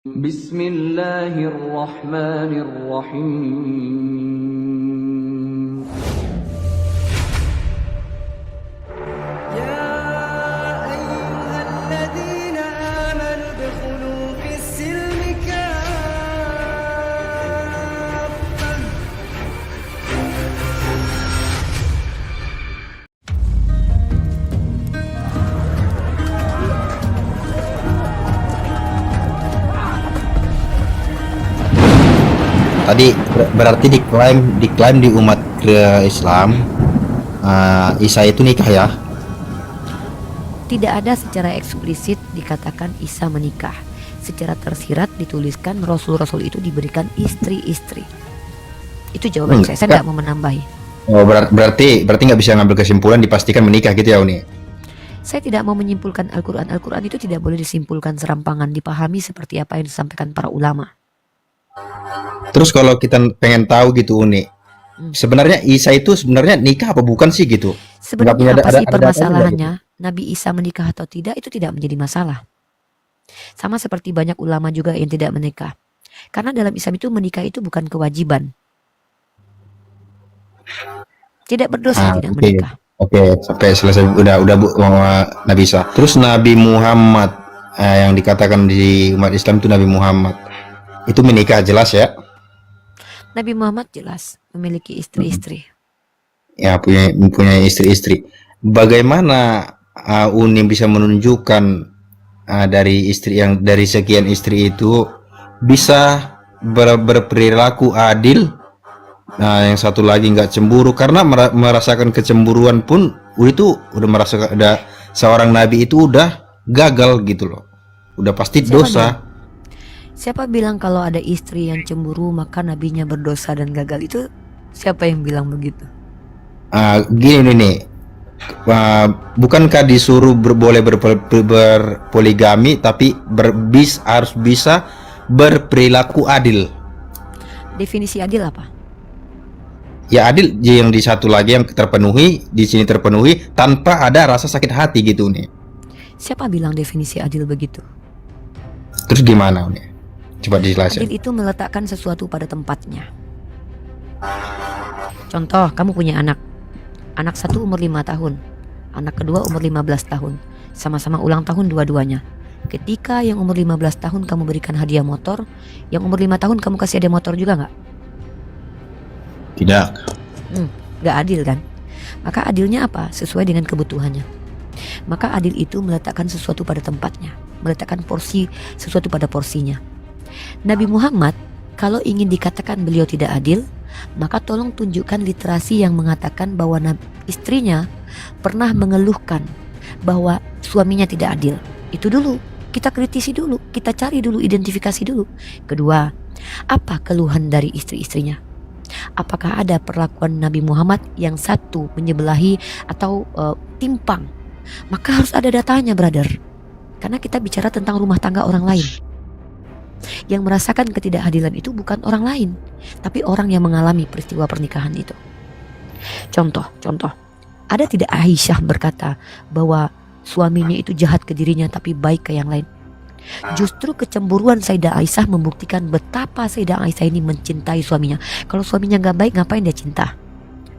Bismillahirrahmanirrahim. يا أيها الذين آمنوا ادخلوا في السلم كافة. Tadi berarti diklaim di umat Islam, Isa itu nikah ya? Tidak ada secara eksplisit dikatakan Isa menikah. Secara tersirat dituliskan Rasul-Rasul itu diberikan istri-istri. Itu jawaban saya tidak mau menambahi. Oh, berarti nggak bisa ngambil kesimpulan dipastikan menikah gitu ya Uni? Saya tidak mau menyimpulkan Al-Quran. Al-Quran itu tidak boleh disimpulkan serampangan, dipahami seperti apa yang disampaikan para ulama. Terus kalau kita pengen tahu gitu Uni, sebenarnya Isa itu sebenarnya nikah apa bukan sih gitu? Sebenarnya apa sih permasalahannya? Nabi Isa menikah atau tidak itu tidak menjadi masalah. Sama seperti banyak ulama juga yang tidak menikah. Karena dalam Islam itu menikah itu bukan kewajiban. Tidak berdosa tidak menikah. Oke, sampai selesai udah Bu Nabi Isa. Terus Nabi Muhammad yang dikatakan di umat Islam itu Nabi Muhammad itu menikah jelas ya? Nabi Muhammad jelas memiliki istri-istri. Ya punya istri-istri. Bagaimana Uni bisa menunjukkan dari istri yang dari sekian istri itu bisa berperilaku adil? Nah, yang satu lagi nggak cemburu karena merasakan kecemburuan pun itu udah merasakan ada seorang nabi itu udah gagal gitu loh. Udah pasti dosa. Siapa bilang kalau ada istri yang cemburu maka nabinya berdosa dan gagal? Itu siapa yang bilang begitu? Gini nih, bukankah disuruh boleh berpoligami tapi harus bisa berperilaku adil? Definisi adil apa? Ya adil yang di satu lagi yang terpenuhi, di sini terpenuhi tanpa ada rasa sakit hati gitu nih. Siapa bilang definisi adil begitu? Terus gimana nih? Coba dijelasin. Adil itu meletakkan sesuatu pada tempatnya. Contoh, kamu punya anak. Anak satu umur 5 tahun. Anak kedua umur 15 tahun. Sama-sama ulang tahun dua-duanya. Ketika yang umur 15 tahun kamu berikan hadiah motor, yang umur 5 tahun kamu kasih hadiah motor juga nggak? Tidak. Nggak adil kan? Maka adilnya apa? Sesuai dengan kebutuhannya. Maka adil itu meletakkan sesuatu pada tempatnya. Meletakkan porsi sesuatu pada porsinya. Nabi Muhammad, kalau ingin dikatakan beliau tidak adil, maka tolong tunjukkan literasi yang mengatakan bahwa istrinya pernah mengeluhkan bahwa suaminya tidak adil. Itu dulu, kita kritisi dulu, kita cari dulu, identifikasi dulu. Kedua, apa keluhan dari istri-istrinya? Apakah ada perlakuan Nabi Muhammad yang satu menyebelahi atau timpang? Maka harus ada datanya, brother. Karena kita bicara tentang rumah tangga orang lain. Yang merasakan ketidakadilan itu bukan orang lain, tapi orang yang mengalami peristiwa pernikahan itu. Contoh, ada tidak Aisyah berkata bahwa suaminya itu jahat ke dirinya tapi baik ke yang lain? Justru kecemburuan Sayyidah Aisyah membuktikan betapa Sayyidah Aisyah ini mencintai suaminya. Kalau suaminya gak baik, ngapain dia cinta?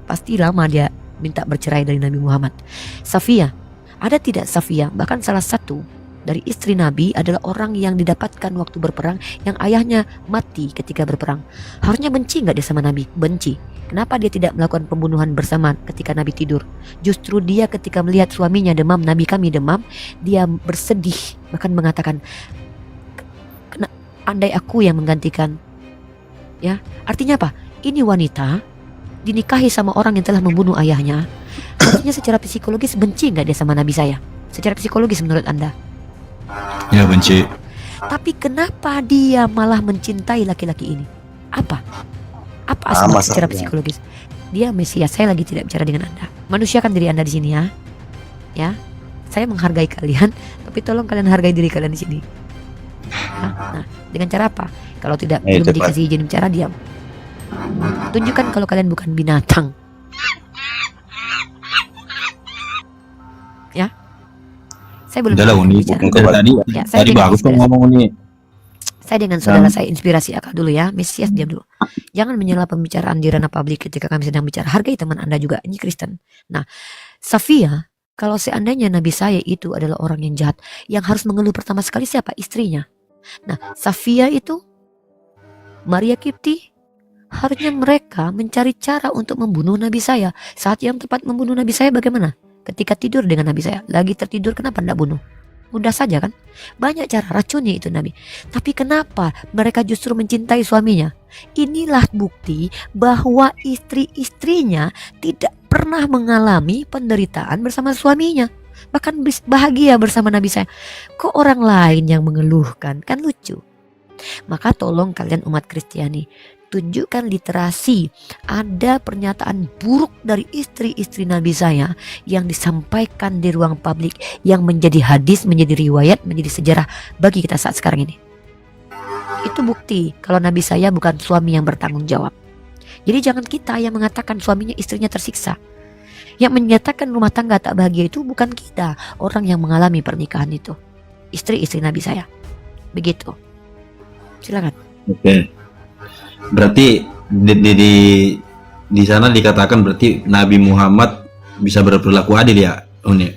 Pasti lama dia minta bercerai dari Nabi Muhammad. Safiyah, ada tidak Safiyah? Bahkan salah satu dari istri Nabi adalah orang yang didapatkan waktu berperang yang ayahnya mati ketika berperang. Harusnya benci gak dia sama Nabi? Benci. Kenapa dia tidak melakukan pembunuhan bersama ketika Nabi tidur? Justru dia ketika melihat suaminya demam, Nabi kami demam, dia bersedih, bahkan mengatakan, andai aku yang menggantikan. Ya, artinya apa? Ini wanita dinikahi sama orang yang telah membunuh ayahnya. Artinya secara psikologis benci gak dia sama Nabi saya? Secara psikologis menurut Anda? Ya benci. Tapi kenapa dia malah mencintai laki-laki ini? Apa asal secara psikologis? Dia Mesias. Saya lagi tidak bicara dengan Anda. Manusiakan diri Anda di sini ya. Ya, saya menghargai kalian, tapi tolong kalian hargai diri kalian di sini. Nah, dengan cara apa? Kalau tidak belum dikasih izin bicara, diam. Tunjukkan kalau kalian bukan binatang. Ya. Saya belum Udah lah Uni, tadi bagus kok ngomong Uni. Saya dengan saudara saya inspirasi akal dulu ya. Mesias diam dulu. Jangan menyela pembicaraan di ranah publik ketika kami sedang bicara. Hargai teman Anda juga. Ini Kristen. Nah, Safia, kalau seandainya nabi saya itu adalah orang yang jahat, yang harus mengeluh pertama sekali siapa? Istrinya. Nah, Safia itu, Maria Kipti, harusnya mereka mencari cara untuk membunuh nabi saya. Saat yang tepat membunuh nabi saya bagaimana? Ketika tidur dengan nabi saya. Lagi tertidur, kenapa tidak bunuh? Mudah saja kan? Banyak cara racunnya itu nabi. Tapi kenapa mereka justru mencintai suaminya? Inilah bukti bahwa istri-istrinya tidak pernah mengalami penderitaan bersama suaminya. Bahkan bahagia bersama nabi saya. Kok orang lain yang mengeluhkan? Kan lucu. Maka tolong kalian umat Kristiani, tunjukkan literasi. Ada pernyataan buruk dari istri-istri nabi saya yang disampaikan di ruang publik, yang menjadi hadis, menjadi riwayat, menjadi sejarah bagi kita saat sekarang ini. Itu bukti kalau nabi saya bukan suami yang bertanggung jawab. Jadi jangan kita yang mengatakan suaminya istrinya tersiksa. Yang menyatakan rumah tangga tak bahagia itu bukan kita, orang yang mengalami pernikahan itu. Istri-istri nabi saya. Begitu. Silakan. Oke. Berarti di sana dikatakan berarti Nabi Muhammad bisa berperilaku adil ya, Uni?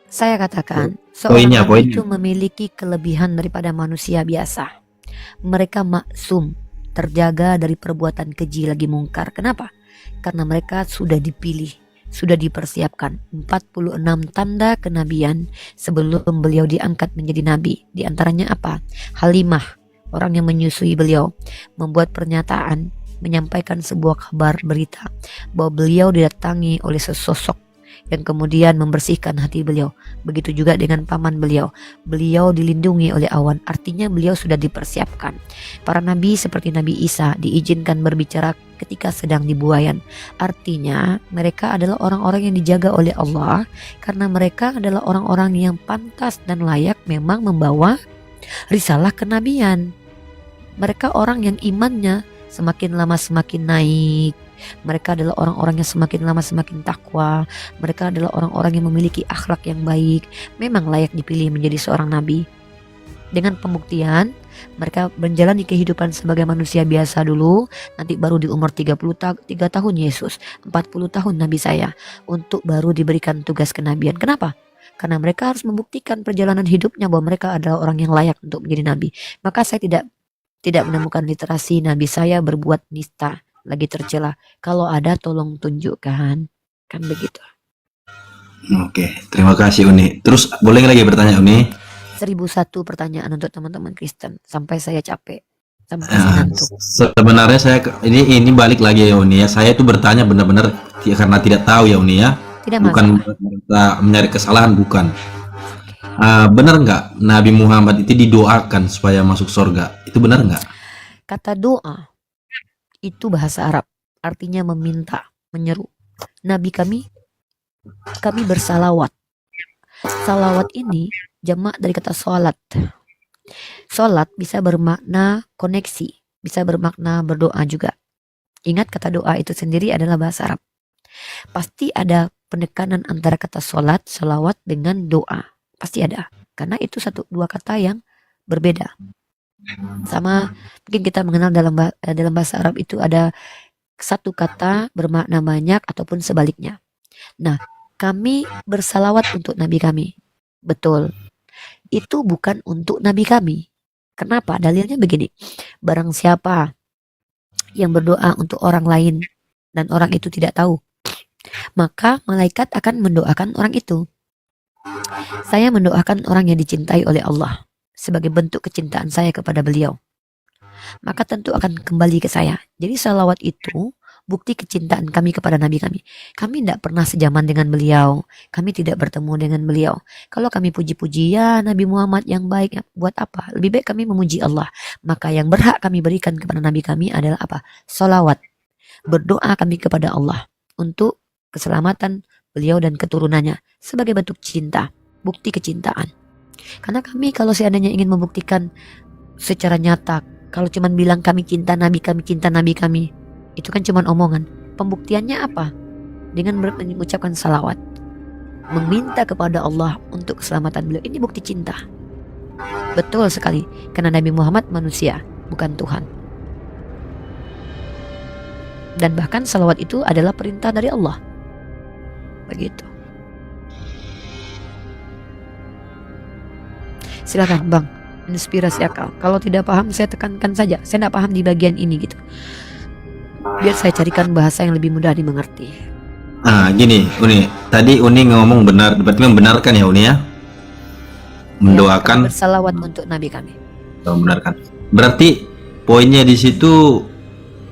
Saya katakan seorang Poinnya. nabi itu memiliki kelebihan daripada manusia biasa. Mereka maksum, terjaga dari perbuatan keji lagi mungkar. Kenapa? Karena mereka sudah dipilih, sudah dipersiapkan 46 tanda kenabian sebelum beliau diangkat menjadi nabi. Di antaranya apa? Halimah, orang yang menyusui beliau, membuat pernyataan, menyampaikan sebuah kabar berita bahwa beliau didatangi oleh sesosok yang kemudian membersihkan hati beliau. Begitu juga dengan paman beliau. Beliau dilindungi oleh awan, artinya beliau sudah dipersiapkan. Para nabi seperti Nabi Isa diizinkan berbicara ketika sedang di buayan. Artinya mereka adalah orang-orang yang dijaga oleh Allah, karena mereka adalah orang-orang yang pantas dan layak memang membawa risalah kenabian. Mereka orang yang imannya semakin lama semakin naik. Mereka adalah orang-orang yang semakin lama semakin takwa. Mereka adalah orang-orang yang memiliki akhlak yang baik. Memang layak dipilih menjadi seorang nabi. Dengan pembuktian, mereka menjalani kehidupan sebagai manusia biasa dulu. Nanti baru di umur 33 tahun Yesus, 40 tahun nabi saya, untuk baru diberikan tugas kenabian. Kenapa? Karena mereka harus membuktikan perjalanan hidupnya bahwa mereka adalah orang yang layak untuk menjadi nabi. Maka saya tidak menemukan literasi nabi saya berbuat nista, lagi tercela. Kalau ada tolong tunjukkan. Kan begitu. Oke, terima kasih Uni. Terus boleh lagi bertanya Uni? 1001 pertanyaan untuk teman-teman Kristen sampai saya capek, sampai saya ngantuk. Sebenarnya saya ini balik lagi ya Uni ya. Saya itu bertanya benar-benar karena tidak tahu ya Uni ya. Tidak Bukan masalah. mencari kesalahan, bukan. Benar nggak Nabi Muhammad itu didoakan supaya masuk surga? Itu benar nggak? Kata doa itu bahasa Arab, artinya meminta, menyeru. Nabi kami bersalawat. Salawat ini jamak dari kata sholat. Sholat bisa bermakna koneksi, bisa bermakna berdoa juga. Ingat, kata doa itu sendiri adalah bahasa Arab. Pasti ada penekanan antara kata sholat, salawat dengan doa. Pasti ada. Karena itu dua kata yang berbeda. Sama mungkin kita mengenal dalam bahasa Arab itu ada satu kata bermakna banyak ataupun sebaliknya. Nah, kami bersalawat untuk Nabi kami. Betul. Itu bukan untuk Nabi kami. Kenapa? Dalilnya begini. Barang siapa yang berdoa untuk orang lain dan orang itu tidak tahu, maka malaikat akan mendoakan orang itu. Saya mendoakan orang yang dicintai oleh Allah sebagai bentuk kecintaan saya kepada beliau. Maka tentu akan kembali ke saya. Jadi salawat itu bukti kecintaan kami kepada Nabi kami. Kami tidak pernah sejaman dengan beliau. Kami tidak bertemu dengan beliau. Kalau kami puji-puji, ya Nabi Muhammad yang baik, buat apa? Lebih baik kami memuji Allah. Maka yang berhak kami berikan kepada Nabi kami adalah apa? Salawat. Berdoa kami kepada Allah untuk keselamatan beliau dan keturunannya sebagai bentuk cinta, bukti kecintaan. Karena kami kalau seandainya ingin membuktikan secara nyata, kalau cuma bilang kami cinta Nabi kami, itu kan cuma omongan. Pembuktiannya apa? Dengan mengucapkan salawat, meminta kepada Allah untuk keselamatan beliau. Ini bukti cinta. Betul sekali, karena Nabi Muhammad manusia, bukan Tuhan. Dan bahkan salawat itu adalah perintah dari Allah. Begitu. Silakan Bang, inspirasi akal. Kalau tidak paham saya tekankan saja. Saya tidak paham di bagian ini gitu. Biar saya carikan bahasa yang lebih mudah dimengerti. Gini Uni, tadi Uni ngomong benar, berarti membenarkan ya Uni ya? Mendoakan, Bersalawat untuk Nabi kami. membenarkan. Berarti poinnya di situ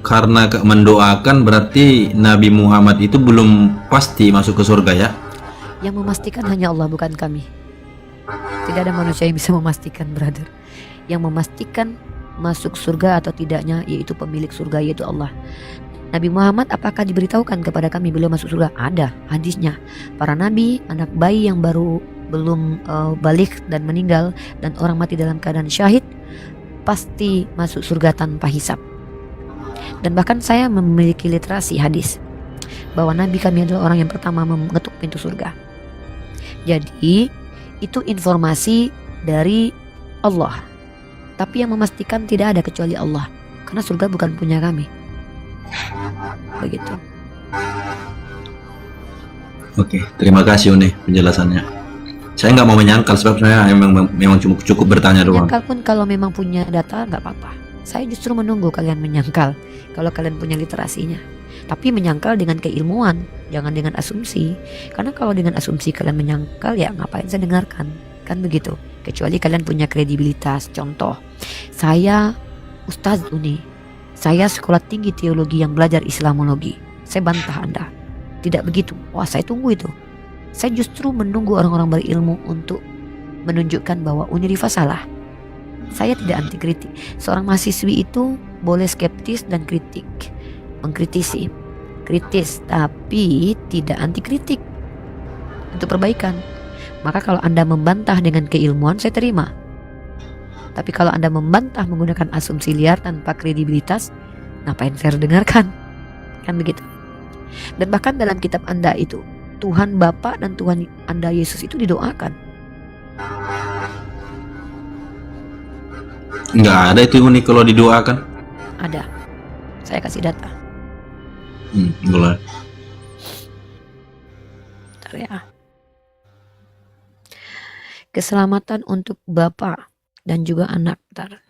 karena mendoakan berarti Nabi Muhammad itu belum pasti masuk ke surga ya? Yang memastikan hanya Allah, bukan kami. Tidak ada manusia yang bisa memastikan, brother. Yang memastikan masuk surga atau tidaknya yaitu pemilik surga, yaitu Allah. Nabi Muhammad apakah diberitahukan kepada kami beliau masuk surga? Ada hadisnya. Para nabi, anak bayi yang baru belum balik dan meninggal, dan orang mati dalam keadaan syahid pasti masuk surga tanpa hisab. Dan bahkan saya memiliki literasi hadis bahwa Nabi kami adalah orang yang pertama mengetuk pintu surga. Jadi itu informasi dari Allah. Tapi yang memastikan tidak ada kecuali Allah, karena surga bukan punya kami. Begitu. Oke, terima kasih Uni penjelasannya. Saya nggak mau menyangkal sebab saya memang cukup bertanya doang. Menyangkal pun kalau memang punya data nggak apa-apa. Saya justru menunggu kalian menyangkal kalau kalian punya literasinya. Tapi menyangkal dengan keilmuan, jangan dengan asumsi. Karena kalau dengan asumsi kalian menyangkal, ya ngapain saya dengarkan? Kan begitu. Kecuali kalian punya kredibilitas. Contoh, saya Ustadz Uni, saya sekolah tinggi teologi yang belajar Islamologi. Saya bantah Anda. Tidak begitu. Wah, saya tunggu itu. Saya justru menunggu orang-orang berilmu untuk menunjukkan bahwa Unirifa salah. Saya tidak anti kritik. Seorang mahasiswi itu boleh skeptis dan kritik, mengkritisi, kritis, tapi tidak anti kritik untuk perbaikan. Maka kalau Anda membantah dengan keilmuan, saya terima. Tapi kalau Anda membantah menggunakan asumsi liar tanpa kredibilitas, ngapain saya dengarkan? Kan begitu. Dan bahkan dalam kitab Anda itu, Tuhan Bapa dan Tuhan Anda Yesus itu didoakan. Nggak ada itu Uni kalau didoakan. Ada. Saya kasih data. Boleh. Bentar ya. Keselamatan untuk Bapa dan juga anak. Bentar.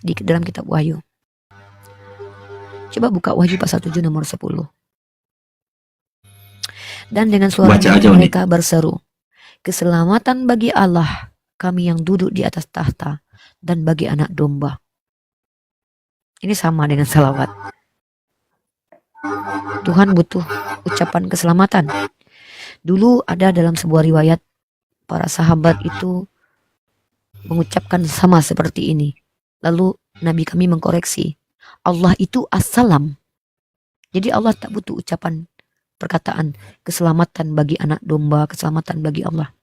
Di dalam kitab Wahyu. Coba buka Wahyu pasal 7 nomor 10. Dan dengan suara Baca aja, mereka berseru, keselamatan bagi Allah, kami yang duduk di atas tahta, dan bagi anak domba. Ini sama dengan salawat. Tuhan butuh ucapan keselamatan. Dulu ada dalam sebuah riwayat, para sahabat itu mengucapkan sama seperti ini. Lalu Nabi kami mengkoreksi, Allah itu as-salam. Jadi Allah tak butuh ucapan perkataan keselamatan bagi anak domba, keselamatan bagi Allah.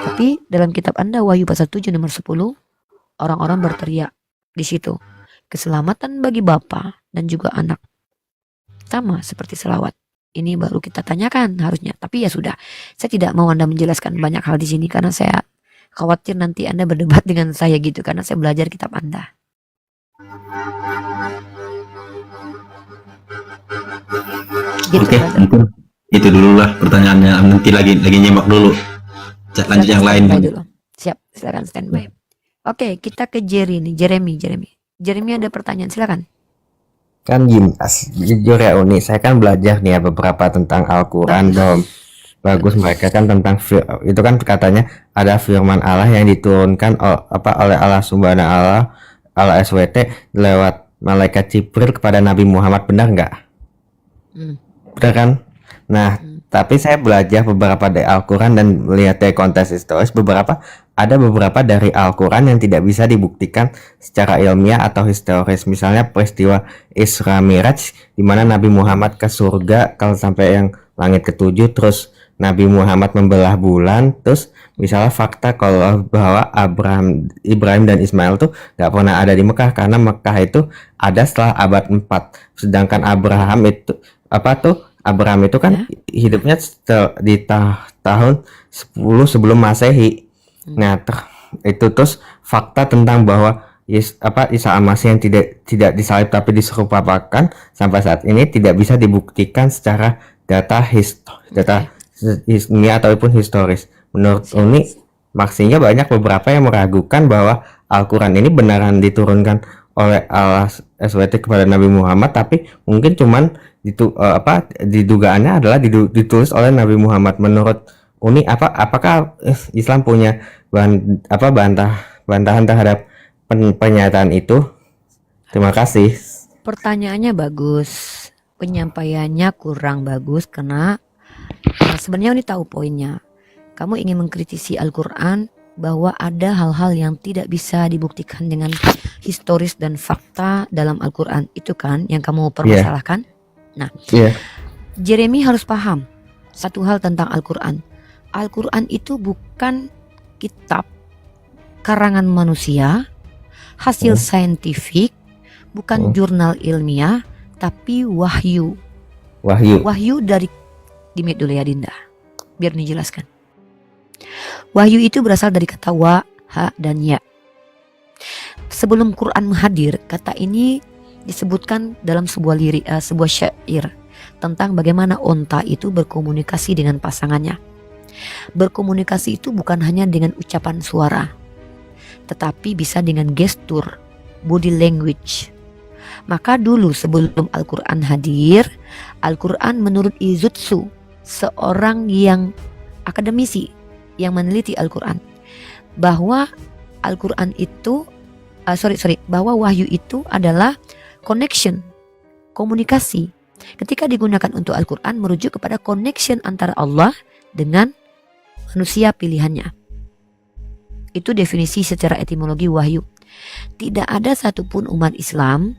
Tapi dalam kitab Anda Wahyu pasal 7 nomor 10, orang-orang berteriak di situ, keselamatan bagi Bapa dan juga anak. Sama seperti selawat. Ini baru kita tanyakan harusnya. Tapi ya sudah, saya tidak mau Anda menjelaskan banyak hal di sini karena saya khawatir nanti Anda berdebat dengan saya gitu, karena saya belajar kitab Anda. Gitu, Oke, brother. mungkin itu dulu lah pertanyaannya. Nanti lagi nyimak dulu. Lanjut yang lain. Standby dulu. Siap, silakan standby. Oke, kita ke Jerry nih, Jeremy ada pertanyaan, silakan. Kan gini, jujur ya Uni, saya kan belajar nih ya beberapa tentang Al-Quran dong. Bagus, mereka kan tentang itu kan katanya ada firman Allah yang diturunkan oleh Allah Subhanahu Allah SWT lewat malaikat Jibril kepada Nabi Muhammad, benar nggak? Benar kan? Nah, tapi saya belajar beberapa dari Al-Quran dan melihat dari konteks historis, ada beberapa dari Al-Quran yang tidak bisa dibuktikan secara ilmiah atau historis. Misalnya peristiwa Isra Miraj di mana Nabi Muhammad ke surga kalau sampai yang langit ketujuh, terus Nabi Muhammad membelah bulan, terus misalnya fakta kalau bahwa Ibrahim dan Ismail tuh nggak pernah ada di Mekah karena Mekah itu ada setelah abad 4. Sedangkan Abraham itu kan hidupnya di tahun 10 sebelum Masehi. Nah, itu, terus fakta tentang bahwa Isa Al-Masih yang tidak disalib tapi diserupakan sampai saat ini tidak bisa dibuktikan secara data ilmiah ataupun historis. Menurut Uni, maksudnya banyak beberapa yang meragukan bahwa Al-Quran ini beneran diturunkan oleh Allah SWT kepada Nabi Muhammad, tapi mungkin cuman didugaannya adalah ditulis oleh Nabi Muhammad. Menurut Uni, apakah Islam punya bantahan terhadap pernyataan itu? Terima kasih. Pertanyaannya bagus, penyampaiannya kurang bagus karena sebenarnya ini tahu poinnya. Kamu ingin mengkritisi Al-Quran bahwa ada hal-hal yang tidak bisa dibuktikan dengan historis dan fakta dalam Al-Quran. Itu kan yang kamu permasalahkan? Nah, Jeremy harus paham satu hal tentang Al-Quran. Al-Quran itu bukan kitab karangan manusia, hasil saintifik, bukan jurnal ilmiah, tapi wahyu. Wahyu dari Dimit dulu ya Dinda, biar dijelaskan. Wahyu itu berasal dari kata wa, ha, dan ya. Sebelum Quran hadir, kata ini disebutkan dalam sebuah syair tentang bagaimana onta itu berkomunikasi dengan pasangannya. Berkomunikasi itu bukan hanya dengan ucapan suara, tetapi bisa dengan gestur, body language. Maka dulu sebelum Al-Quran hadir, Al-Quran menurut Izutsu, seorang yang akademisi yang meneliti Al-Quran, bahwa Al-Quran itu bahwa wahyu itu adalah connection, komunikasi. Ketika digunakan untuk Al-Quran merujuk kepada connection antara Allah dengan manusia pilihannya. Itu definisi secara etimologi wahyu. Tidak ada satupun umat Islam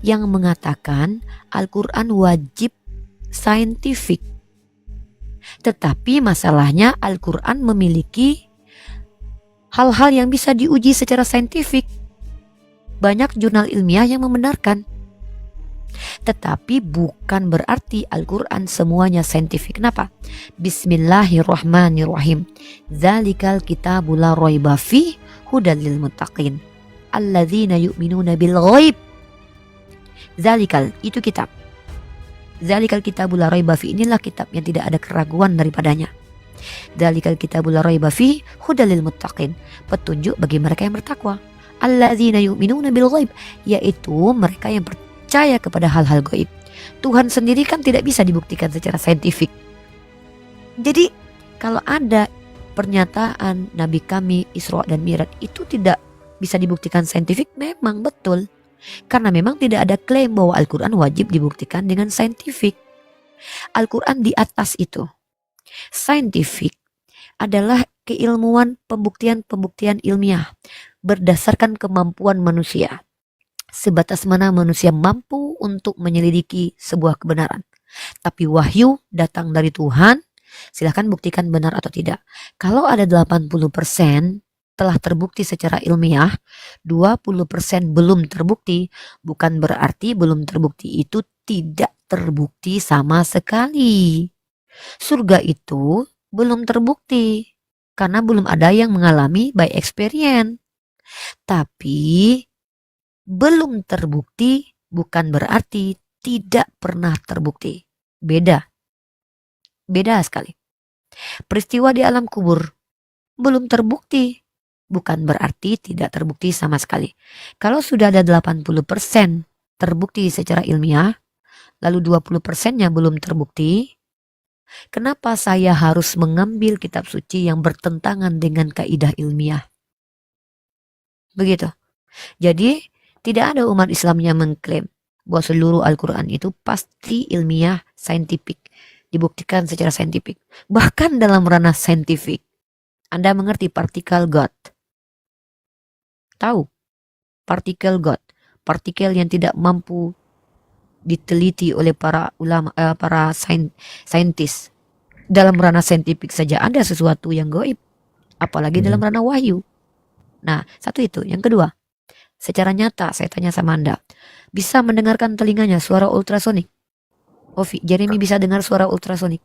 yang mengatakan Al-Quran wajib saintifik. Tetapi masalahnya Al-Quran memiliki hal-hal yang bisa diuji secara saintifik. Banyak jurnal ilmiah yang membenarkan. Tetapi bukan berarti Al-Quran semuanya saintifik. Kenapa? Bismillahirrahmanirrahim. Zalikal kitabu la raiba fih hudal lil muttaqin alladzina yu'minuna bil ghaib. Zalikal itu kitab. Zalikal kitabu la raiba fih, inilah kitab yang tidak ada keraguan daripadanya. Zalikal kitabu la raiba fih hudal lil muttaqin, petunjuk bagi mereka yang bertakwa. Alladzina yu'minuna bil ghaib, yaitu mereka yang percaya kepada hal-hal gaib. Tuhan sendiri kan tidak bisa dibuktikan secara saintifik. Jadi kalau ada pernyataan Nabi kami Isra dan Mi'raj itu tidak bisa dibuktikan saintifik, memang betul. Karena memang tidak ada klaim bahwa Al-Quran wajib dibuktikan dengan saintifik. Al-Quran di atas itu. Saintifik adalah keilmuan pembuktian ilmiah berdasarkan kemampuan manusia. Sebatas mana manusia mampu untuk menyelidiki sebuah kebenaran. Tapi wahyu datang dari Tuhan, silahkan buktikan benar atau tidak. Kalau ada 80% telah terbukti secara ilmiah, 20% belum terbukti, bukan berarti belum terbukti itu tidak terbukti sama sekali. Surga itu belum terbukti, karena belum ada yang mengalami by experience. Tapi belum terbukti bukan berarti tidak pernah terbukti. Beda sekali. Peristiwa di alam kubur belum terbukti bukan berarti tidak terbukti sama sekali. Kalau sudah ada 80% terbukti secara ilmiah, lalu 20%-nya belum terbukti, kenapa saya harus mengambil kitab suci yang bertentangan dengan kaidah ilmiah? Begitu. Jadi tidak ada umat Islam yang mengklaim bahwa seluruh Al-Quran itu pasti ilmiah, saintifik, dibuktikan secara saintifik. Bahkan dalam ranah saintifik, Anda mengerti partikel God? Tahu? Partikel God, partikel yang tidak mampu diteliti oleh para ulama, para saintis. Dalam ranah saintifik saja ada sesuatu yang gaib, apalagi dalam ranah wahyu. Nah, satu itu. Yang kedua, secara nyata saya tanya sama Anda, bisa mendengarkan telinganya suara ultrasonik? Ovi, Jeremy bisa dengar suara ultrasonik?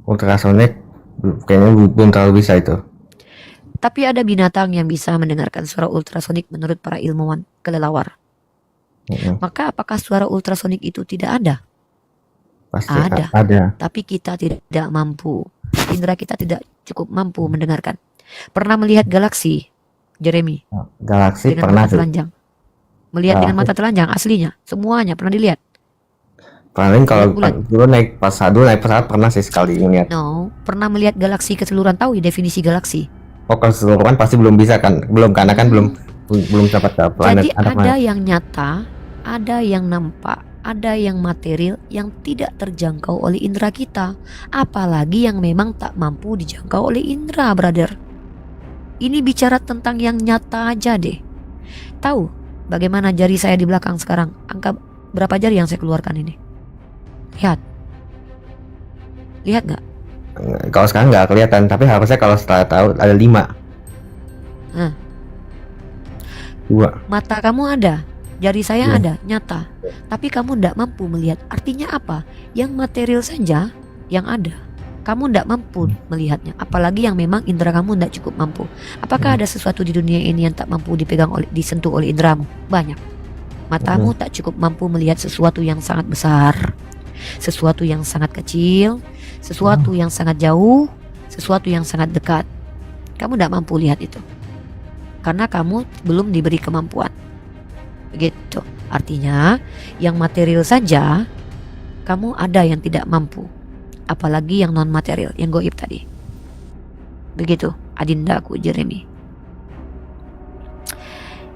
Ultrasonik kayaknya belum terlalu bisa itu. Tapi ada binatang yang bisa mendengarkan suara ultrasonik menurut para ilmuwan kelelawar. Maka apakah suara ultrasonik itu tidak ada? Pasti Ada. Tapi kita tidak mampu. Indera kita tidak cukup mampu mendengarkan. Pernah melihat galaksi, Jeremy? Galaksi Dengan pernah mata sih. telanjang. Melihat dengan mata telanjang aslinya, semuanya pernah dilihat. Paling kalau Bulan. dulu naik pesawat pernah sih sekali ngeliat. No, pernah melihat galaksi keseluruhan, tahu ya definisi galaksi? Oh, keseluruhan pasti belum bisa kan? Belum, karena kan belum dapat ke planet. Jadi ada yang nyata, ada yang nampak, ada yang material yang tidak terjangkau oleh indera kita, apalagi yang memang tak mampu dijangkau oleh indera, brother. Ini bicara tentang yang nyata aja deh. Tahu bagaimana jari saya di belakang sekarang? Angka berapa jari yang saya keluarkan ini? Lihat nggak? Kalau sekarang nggak kelihatan, tapi harusnya kalau setelah tahu ada 5. Nah. 2. Mata kamu ada, jari saya Iya. ada, nyata. Tapi kamu tidak mampu melihat. Artinya apa? Yang material saja yang ada, kamu tidak mampu melihatnya. Apalagi yang memang indera kamu tidak cukup mampu. Apakah ada sesuatu di dunia ini yang tak mampu disentuh oleh inderamu? Banyak. Matamu tak cukup mampu melihat sesuatu yang sangat besar, sesuatu yang sangat kecil, sesuatu yang sangat jauh, sesuatu yang sangat dekat. Kamu tidak mampu lihat itu karena kamu belum diberi kemampuan. Begitu. Artinya yang material saja kamu ada yang tidak mampu, apalagi yang non material, yang goib tadi. Begitu adindaku Jeremy.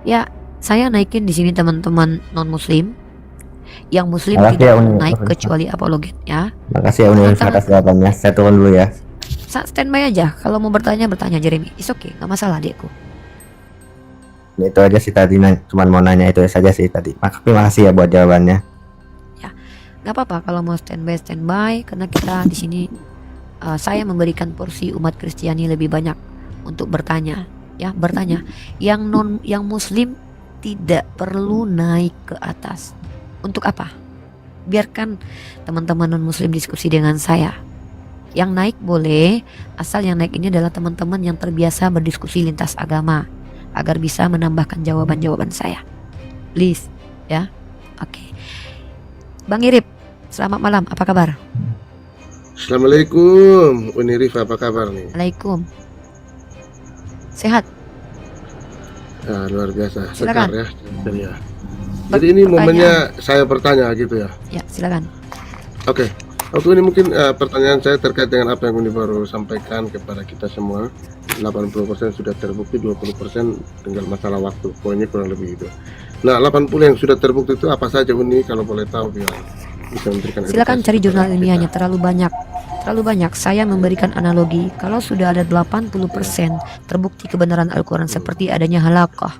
Ya, saya naikin di sini teman-teman non muslim. Yang muslim Makasih tidak ya, akan Uni. naik kecuali apologet ya. Makasih ya Uni atas jawabannya. Saya turun dulu ya. Standby aja. Kalau mau bertanya Jeremy. It's okay, nggak masalah adikku. Itu aja sih tadi, cuman mau nanya itu saja sih tadi. Makasih ya buat jawabannya. Nggak apa-apa kalau mau standby karena kita di sini saya memberikan porsi umat Kristiani lebih banyak untuk bertanya, ya bertanya. Yang muslim tidak perlu naik ke atas. Untuk apa? Biarkan teman-teman non muslim diskusi dengan saya. Yang naik boleh, asal yang naik ini adalah teman-teman yang terbiasa berdiskusi lintas agama agar bisa menambahkan jawaban-jawaban saya. Please, ya. Oke. Bang Irip, selamat malam. Apa kabar? Assalamualaikum, Uni Rifa, apa kabar nih? Waalaikum. Sehat. Ya, luar biasa, Silakan. sekar ya. Ya. Jadi ini momennya saya bertanya gitu ya. Ya, silakan. Oke. Waktu ini mungkin pertanyaan saya terkait dengan apa yang Uni baru sampaikan kepada kita semua. 80% sudah terbukti, 20% tinggal masalah waktu. Poinnya kurang lebih itu. Nah, 80 yang sudah terbukti itu apa saja Uni kalau boleh tahu biar bisa memberikan Silakan edukasi cari jurnal kepada ilmiahnya, kita. terlalu banyak. Saya memberikan analogi. Kalau sudah ada 80% terbukti kebenaran Al-Quran seperti adanya halaqah,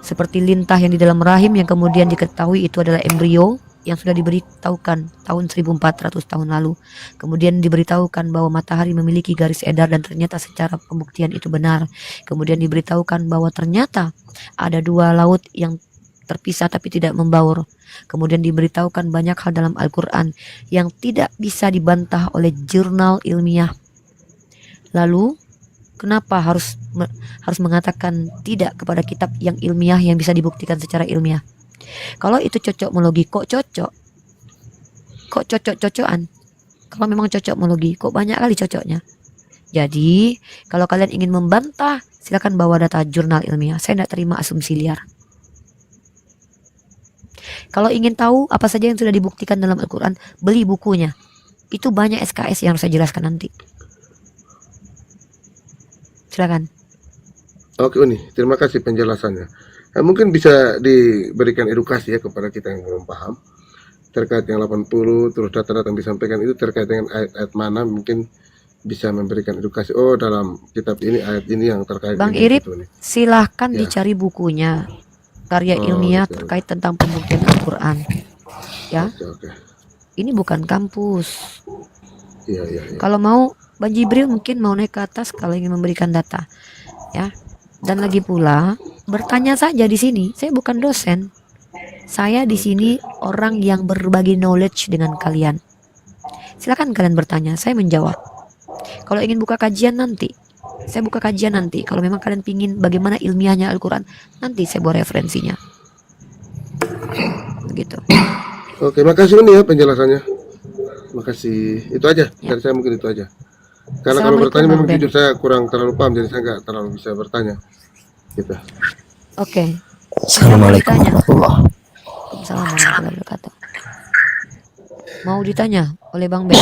seperti lintah yang di dalam rahim yang kemudian diketahui itu adalah embrio yang sudah diberitahukan tahun 1400 tahun lalu. Kemudian diberitahukan bahwa matahari memiliki garis edar dan ternyata secara pembuktian itu benar. Kemudian diberitahukan bahwa ternyata ada 2 laut yang terpisah tapi tidak membaur. Kemudian diberitahukan banyak hal dalam Al-Quran yang tidak bisa dibantah oleh jurnal ilmiah. Lalu kenapa harus mengatakan tidak kepada kitab yang ilmiah yang bisa dibuktikan secara ilmiah? Kalau itu cocokmologi, kok cocok-cocokan? Kalau memang cocokmologi, kok banyak kali cocoknya? Jadi kalau kalian ingin membantah, silakan bawa data jurnal ilmiah. Saya tidak terima asumsi liar. Kalau ingin tahu apa saja yang sudah dibuktikan dalam Al-Quran, beli bukunya. Itu banyak SKS yang saya jelaskan nanti. Silakan. Oke Uni, terima kasih penjelasannya. Mungkin bisa diberikan edukasi ya kepada kita yang belum paham terkait yang 80, terus data-data yang disampaikan itu terkait dengan ayat-ayat mana, mungkin bisa memberikan edukasi. Oh, dalam kitab ini ayat ini yang terkait Bang ini, Irip, gitu nih. silahkan Ya. dicari bukunya, karya Oh, ilmiah gitu. terkait tentang pembuktian Al-Quran. Ya, Oke. ini bukan kampus. Iya. Kalau mau, Bang Jibril mungkin mau naik ke atas kalau ingin memberikan data. Ya, dan lagi pula bertanya saja di sini. Saya bukan dosen. Saya di sini orang yang berbagi knowledge dengan kalian. Silakan kalian bertanya, saya menjawab. Kalau ingin buka kajian nanti, Saya buka kajian nanti. Kalau memang kalian pingin bagaimana ilmiahnya Al-Quran, nanti saya bawa referensinya. Begitu. Oke, makasih Uni ya penjelasannya. Makasih. Itu aja dari saya, mungkin itu aja. Karena kalau Assalamualaikum, bertanya memang Bang Ben. jujur saya kurang terlalu paham, jadi saya nggak terlalu bisa bertanya. Gitu. Oke. Assalamualaikum Ditanya. warahmatullahi. Waalaikumsalam warahmatullahi wabarakatuh. Mau ditanya oleh Bang Ben?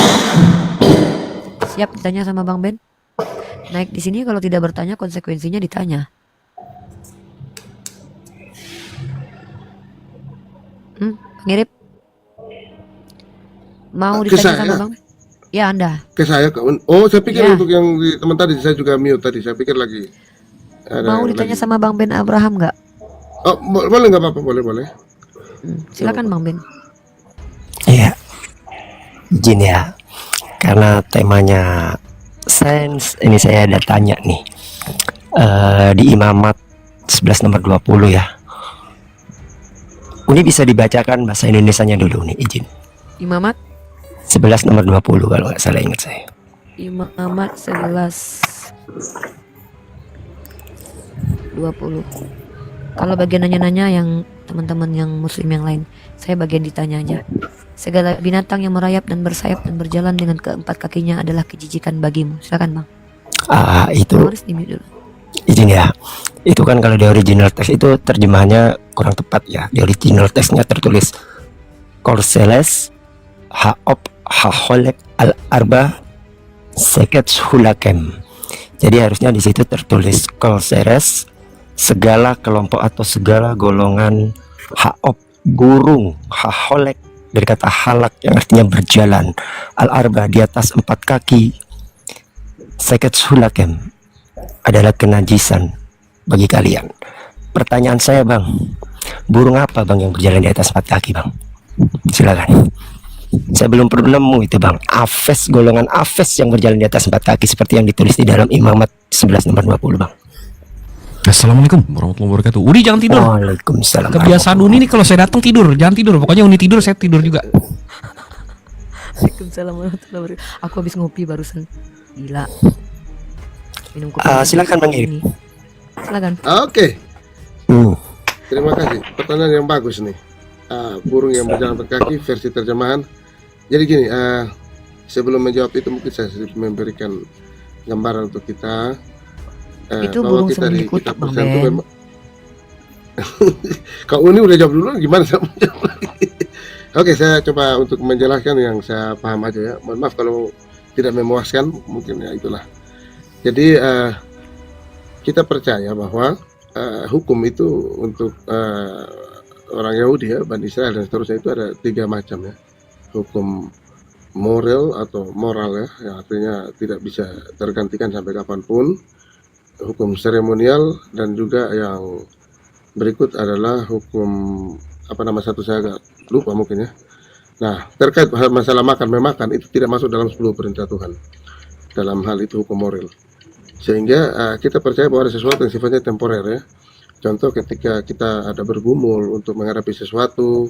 Siap ditanya sama Bang Ben? Naik di sini kalau tidak bertanya konsekuensinya ditanya. Ngirit. Mau Ke ditanya saya? sama Bang Ben? Ya Anda. Ke saya ke Oh, saya pikir Ya. untuk yang di teman tadi saya juga mute tadi. Saya pikir lagi ada Mau yang ditanya lagi. sama Bang Ben Abraham nggak? Oh, boleh nggak apa-apa, boleh. Silakan Bang Ben. Iya, izin ya. Karena temanya sains, ini saya ada tanya nih. Di Imamat 11 nomor 20 ya. Ini bisa dibacakan bahasa Indonesianya dulu nih, izin. Imamat 11 nomor 20 kalau nggak salah ingat saya. Imamat 11 20. Kalau bagian nanya-nanya yang teman-teman yang muslim yang lain, saya bagian ditanya aja. Segala binatang yang merayap dan bersayap dan berjalan dengan keempat kakinya adalah kejijikan bagimu. Silakan Bang. Itu Harus di-mute dulu. izin ya. Itu kan kalau di original text itu terjemahannya kurang tepat ya. Di original textnya tertulis Korseles Haop Haholek Al Arba Seket Hulakem. Jadi harusnya di situ tertulis Korseles segala kelompok atau segala golongan Haop burung, Haholek dari kata halak yang artinya berjalan, Al Arba di atas 4 kaki, Seket Hulakem adalah kenajisan bagi kalian. Pertanyaan saya Bang, burung apa Bang yang berjalan di atas 4 kaki Bang? Silakan. Saya belum pernah nemu itu Bang. Aves, golongan Aves yang berjalan di atas 4 kaki seperti yang ditulis di dalam Imamat 11 nomor 20 Bang. Assalamualaikum warahmatullahi wabarakatuh. Udi jangan tidur. Waalaikumsalam. Kebiasaan Uni nih kalau saya datang tidur, jangan tidur. Pokoknya Uni tidur, saya tidur juga. Waalaikumsalam warahmatullahi wabarakatuh. Aku habis ngopi barusan. Gila. Minum kopi. Silakan Bang Iri. Ini. Silakan. Oke, Hmm. terima kasih. Pertanyaan yang bagus nih. Burung yang berjalan berkaki versi terjemahan. Jadi gini, sebelum menjawab itu mungkin saya sedikit memberikan gambaran untuk kita. Itu bahwa burung kita sembunyi di kutub kitab Bang persen itu Ben. memang. Kak Uni udah jawab dulu, gimana saya mau jawab lagi? Oke, saya coba untuk menjelaskan yang saya paham aja ya. Mohon maaf kalau tidak memuaskan, mungkin ya itulah. Jadi kita percaya bahwa hukum itu untuk orang Yahudi ya, Bani Israel dan seterusnya itu ada 3 macam ya. Hukum moral atau moral ya, yang artinya tidak bisa tergantikan sampai kapanpun. Hukum seremonial dan juga yang berikut adalah hukum apa nama satu saya agak lupa mungkin ya. Nah, terkait masalah makan memakan itu tidak masuk dalam 10 perintah Tuhan. Dalam hal itu hukum moral. Sehingga kita percaya bahwa ada sesuatu yang sifatnya temporer ya. Contoh ketika kita ada bergumul untuk menghadapi sesuatu,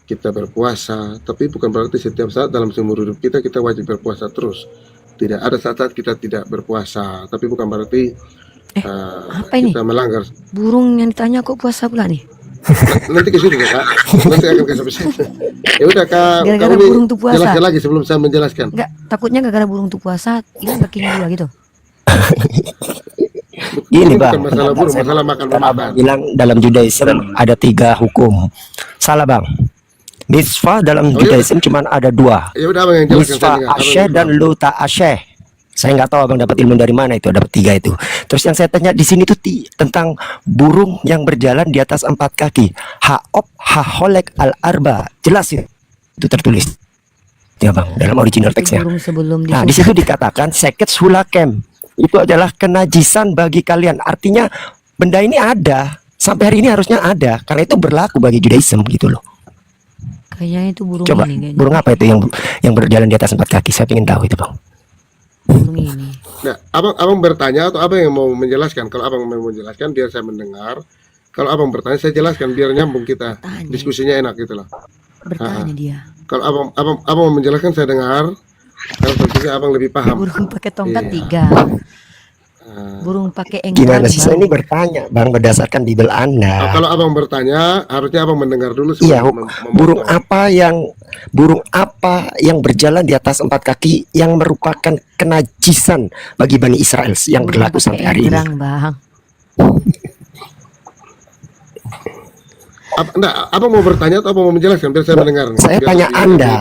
kita berpuasa, tapi bukan berarti setiap saat dalam seumur hidup kita wajib berpuasa terus. Tidak ada saat-saat kita tidak berpuasa, tapi bukan berarti Apa ini? kita melanggar. Burung yang ditanya kok puasa pula nih? Nanti ke situ ya Kak, nanti akan ke sampai situ. Ya udah Kak, Gara-gara Uni, burung tuh puasa. jelaskan lagi sebelum saya menjelaskan. Enggak, takutnya gara-gara burung tuh puasa hilang kakinya dua gitu. Ini Ini Bang, bukan masalah burung, masalah makan Karena memakan. Abang bilang dalam Judaism ada 3 hukum. Salah Bang. Mitzvah dalam iya. Judaism cuma ada 2. Ya udah abang yang jelaskan. Mitzvah saya dengar. asyeh dan luta asyeh. Saya nggak tahu abang dapat ilmu dari mana itu, dapat 3 itu. Terus yang saya tanya di sini tuh tentang burung yang berjalan di atas 4 kaki. Haop haholek al arba. Jelas itu tertulis. Ya Bang, dalam original Itu teksnya. burung sebelum Nah, di situ dikatakan seket hulakem. Itu adalah kenajisan bagi kalian. Artinya benda ini ada. Sampai hari ini harusnya ada. Karena itu berlaku bagi Judaism gitu loh. Kayaknya itu burung Coba, ini kayaknya. burung apa itu yang berjalan di atas 4 kaki? Saya ingin tahu itu Bang. Burung ini. Nah, abang bertanya atau abang yang mau menjelaskan? Kalau abang mau menjelaskan biar saya mendengar. Kalau abang bertanya saya jelaskan biar nyambung kita. Bertanya. Diskusinya enak gitu loh. Bertanya dia. Kalau abang mau menjelaskan saya dengar. Kalau tentunya abang lebih paham. Burung pakai tongkat Iya. 3. Burung pakai Gimana enggrang, sih? Saya Bang. ini bertanya, Bang, berdasarkan Bible Anda. Kalau abang bertanya, harusnya abang mendengar dulu Iya, sebelum burung memotong. burung apa yang berjalan di atas 4 kaki yang merupakan kenajisan bagi Bani Israel yang Burung berlaku pakai sampai hari ini? enggrang, Bang. Enggak, abang mau bertanya atau abang mau menjelaskan biar saya mendengar nih. Saya Biar tanya lebih- Anda.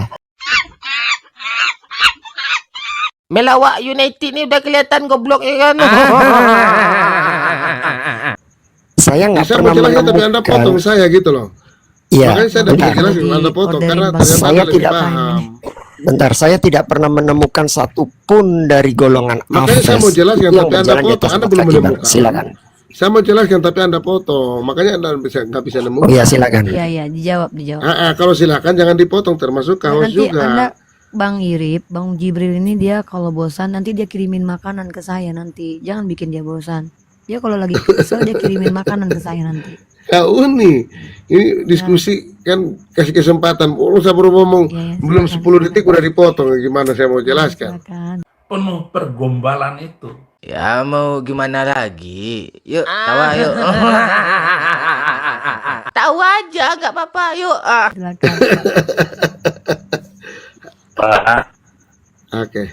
Melawak United ni udah kelihatan goblok ya kan. Saya nggak Saya pernah mau jelaskan tapi anda menemukan. potong saya gitu loh. Iya, Makanya saya tidak bisa bentar. jelasin kalau anda potong Orderin karena Bang. ternyata Saya anda lebih tidak paham. Bentar, saya tidak pernah menemukan satupun dari golongan Makanya saya mau Afes jelaskan, yang tapi Anda berjalan di potong. atas Anda 4 belum kaki, Bang. menemukan. Silakan. Saya mau jelaskan tapi anda potong. Makanya anda nggak bisa nemu. Oh iya, silakan. Iya, iya, dijawab. Kalau silakan jangan dipotong termasuk Nah, kaos nanti juga. Anda Bang Irip, Bang Jibril ini dia kalau bosan nanti dia kirimin makanan ke saya nanti. Jangan bikin dia bosan. Dia kalau lagi kesel dia kirimin makanan ke saya nanti. Kau nih, ini diskusi kan kasih kesempatan. Oh, saya baru ngomong Iya, iya, belum silakan. 10 detik udah dipotong. Gimana saya mau jelaskan? Silakan. Penuh pergombalan itu. Ya mau gimana lagi? Yuk, tawa yuk. Tahu aja, nggak apa-apa. Yuk. Silakan. Oke.